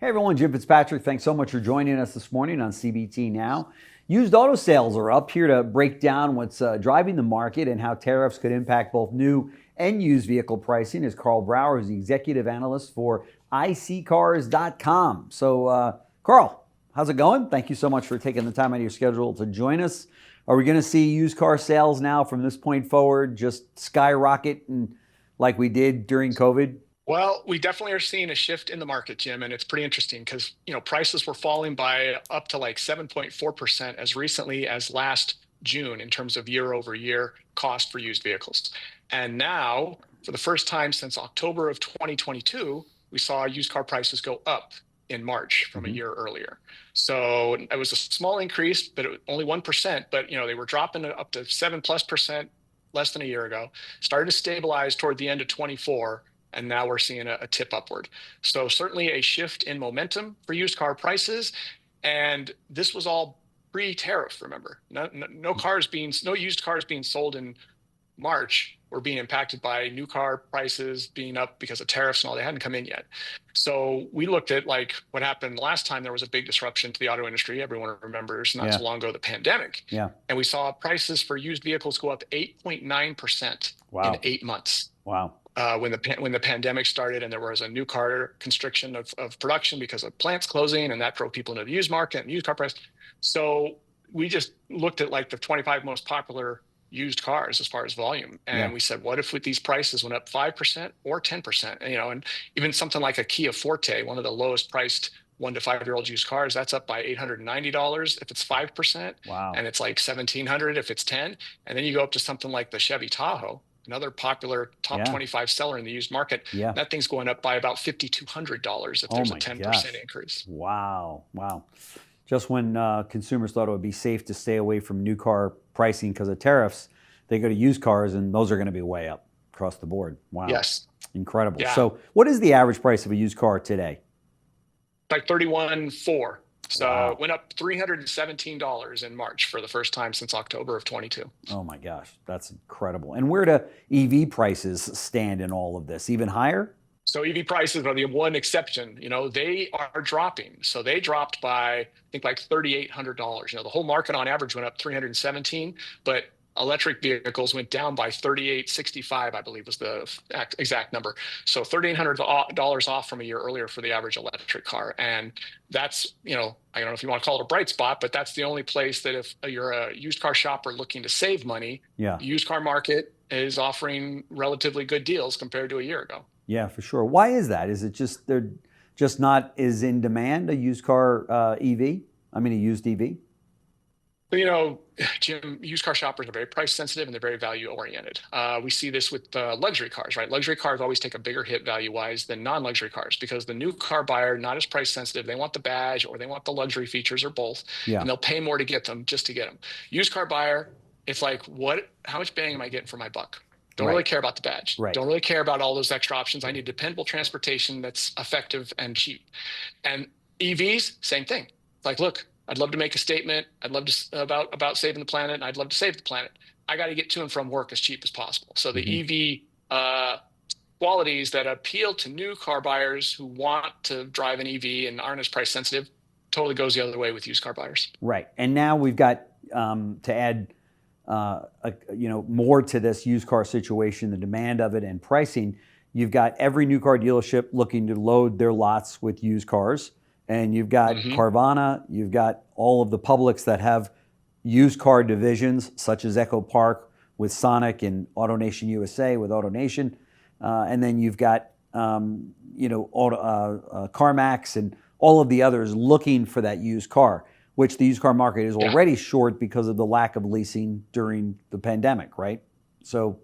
everyone, Jim Fitzpatrick. Thanks so much for joining us this morning on CBT Now. Used auto sales are up. Here to break down what's driving the market and how tariffs could impact both new and used vehicle pricing is Karl Brauer, who's the executive analyst for iSeeCars.com. So, Karl, how's it going? Thank you so much for taking the time out of your schedule to join us. Are we going to see used car sales now from this point forward just skyrocket and like we did during COVID? Well, we definitely are seeing a shift in the market, Jim, and it's pretty interesting because prices were falling by up to like 7.4% as recently as last June in terms of year-over-year cost for used vehicles. And now, for the first time since October of 2022, we saw used car prices go up in March from a year earlier. So it was a small increase, but it was only 1%. But they were dropping up to 7+% less than a year ago. Started to stabilize toward the end of 24. And now we're seeing a tip upward. So certainly a shift in momentum for used car prices. And this was all pre-tariff, remember. No used cars being sold in March were being impacted by new car prices being up because of tariffs and all. They hadn't come in yet. So we looked at like what happened last time there was a big disruption to the auto industry. Everyone remembers not so long ago the pandemic. Yeah. And we saw prices for used vehicles go up 8.9% in 8 months. Wow. When the pandemic started and there was a new car constriction of production because of plants closing, and that drove people into the used market and used car price. So we just looked at like the 25 most popular used cars as far as volume. And we said, what if with these prices went up 5% or 10%? And even something like a Kia Forte, one of the lowest priced 1 to 5 year old used cars, that's up by $890 if it's 5%. Wow. And it's like $1,700 if it's 10. And then you go up to something like the Chevy Tahoe, another popular top 25 seller in the used market. That thing's going up by about $5,200 if there's a 10% increase. Wow. Just when consumers thought it would be safe to stay away from new car pricing because of tariffs, they go to used cars and those are going to be way up across the board. Wow. Yes. Incredible. Yeah. So what is the average price of a used car today? Like $31,400. So it went up $317 in March for the first time since October of 22. Oh my gosh, that's incredible. And where do EV prices stand in all of this? Even higher? So EV prices are the one exception. They are dropping. So they dropped by, I think, like $3,800. The whole market on average went up $317, but electric vehicles went down by $3,865, I believe was the exact number. So $1,300 off from a year earlier for the average electric car. And that's, I don't know if you want to call it a bright spot, but that's the only place that if you're a used car shopper looking to save money, the used car market is offering relatively good deals compared to a year ago. Yeah, for sure. Why is that? Is it just they're just not as in demand, a used car a used EV? Jim, used car shoppers are very price sensitive and they're very value oriented. We see this with luxury cars, right? Luxury cars always take a bigger hit value wise than non-luxury cars because the new car buyer, not as price sensitive. They want the badge or they want the luxury features or both. And they'll pay more to get them just to get them. Used car buyer, it's like, how much bang am I getting for my buck? Don't really care about the badge. Don't really care about all those extra options. I need dependable transportation that's effective and cheap. And EVs, same thing. It's like, look, I'd love to make a statement. I'd love to about saving the planet, and I'd love to save the planet. I got to get to and from work as cheap as possible. So the EV qualities that appeal to new car buyers who want to drive an EV and aren't as price sensitive totally goes the other way with used car buyers. Right. And now we've got to add more to this used car situation, the demand of it and pricing. You've got every new car dealership looking to load their lots with used cars. And you've got Carvana, you've got all of the publics that have used car divisions, such as Echo Park with Sonic and AutoNation USA with AutoNation. And then you've got, CarMax and all of the others looking for that used car, which the used car market is already short because of the lack of leasing during the pandemic, right? So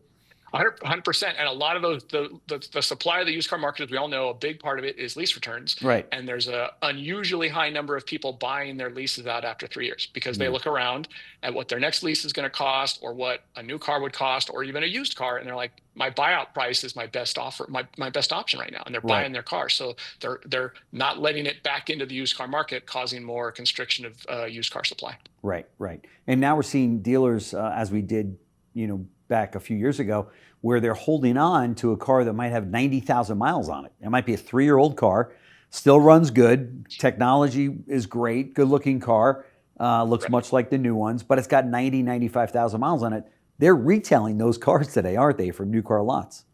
100%. And a lot of those, the supply of the used car market, as we all know, a big part of it is lease returns. Right. And there's an unusually high number of people buying their leases out after 3 years because they look around at what their next lease is going to cost or what a new car would cost or even a used car. And they're like, my buyout price is my best offer, my best option right now. And they're buying their car. So they're not letting it back into the used car market, causing more constriction of used car supply. Right. And now we're seeing dealers, as we did, back a few years ago, where they're holding on to a car that might have 90,000 miles on it. It might be a 3-year-old car, Still runs good. Technology is great. Good looking car. Looks much like the new ones, but it's got 90, 95,000 miles on it. They're retailing those cars today, aren't they, from new car lots?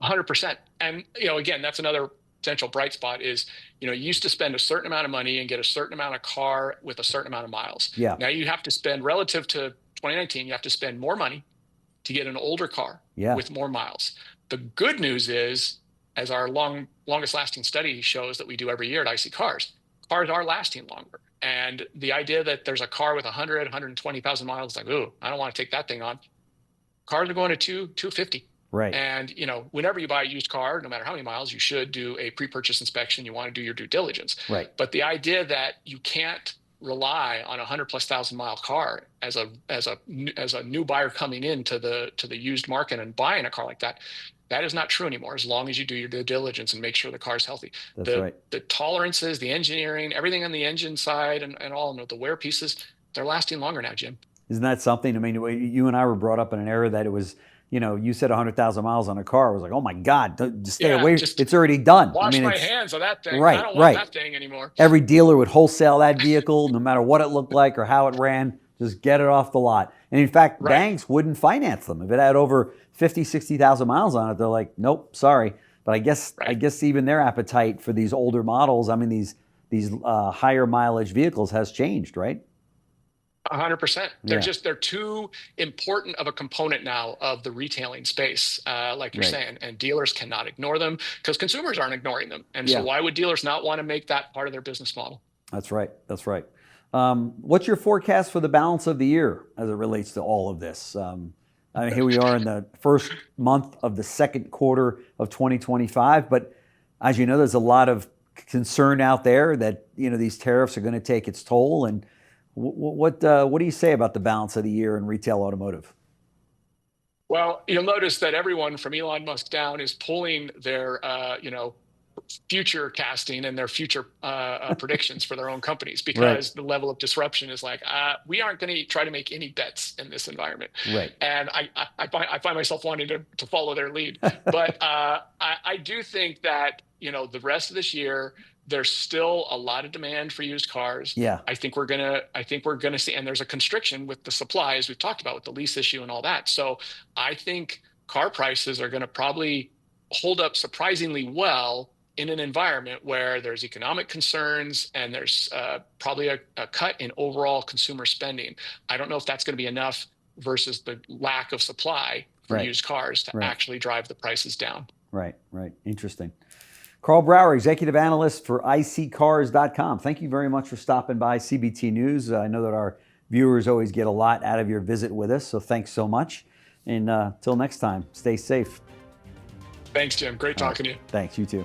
100%. And, again, that's another potential bright spot is, you used to spend a certain amount of money and get a certain amount of car with a certain amount of miles. Yeah. Now you have to spend, relative to 2019, you have to spend more money to get an older car with more miles. The good news is, as our longest lasting study shows that we do every year at IC cars are lasting longer. And the idea that there's a car with 100, 120,000 miles, like, ooh, I don't want to take that thing on. Cars are going to 250. Right. And, whenever you buy a used car, no matter how many miles, you should do a pre-purchase inspection. You want to do your due diligence. Right. But the idea that you can't rely on a 100,000+ mile car as a new buyer coming into the used market and buying a car like that, that is not true anymore, as long as you do your due diligence and make sure the car is healthy. That's right. The tolerances, the engineering, everything on the engine side and all the wear pieces, they're lasting longer now, Jim. Isn't that something? I mean, you and I were brought up in an era that it was, you said 100,000 miles on a car. It was like, oh my God, just stay away. It's already done. Wash my hands of that thing. Right, I don't want that thing anymore. Every dealer would wholesale that vehicle, no matter what it looked like or how it ran. Just get it off the lot. And in fact, banks wouldn't finance them. If it had over 50, 60,000 miles on it, they're like, nope, sorry. But I guess even their appetite for these older models, I mean, these higher mileage vehicles has changed, right? 100%. They're too important of a component now of the retailing space, like you're saying, and dealers cannot ignore them because consumers aren't ignoring them. And so why would dealers not want to make that part of their business model? That's right. That's right. What's your forecast for the balance of the year as it relates to all of this? Here we are in the first month of the second quarter of 2025, but as you know, there's a lot of concern out there that these tariffs are going to take its toll. And what do you say about the balance of the year in retail automotive? Well, you'll notice that everyone from Elon Musk down is pulling their future casting and their future predictions for their own companies because the level of disruption is like, we aren't going to try to make any bets in this environment. Right. And I find myself wanting to follow their lead. But I do think that, the rest of this year, there's still a lot of demand for used cars. Yeah. I think we're gonna see, and there's a constriction with the supply, as we've talked about with the lease issue and all that. So I think car prices are going to probably hold up surprisingly well in an environment where there's economic concerns and there's probably a cut in overall consumer spending. I don't know if that's going to be enough versus the lack of supply for used cars to actually drive the prices down. Right. Interesting. Karl Brauer, executive analyst for iccars.com. Thank you very much for stopping by CBT News. I know that our viewers always get a lot out of your visit with us, so thanks so much. And till next time, stay safe. Thanks, Jim. Great talking to you. Thanks, you too.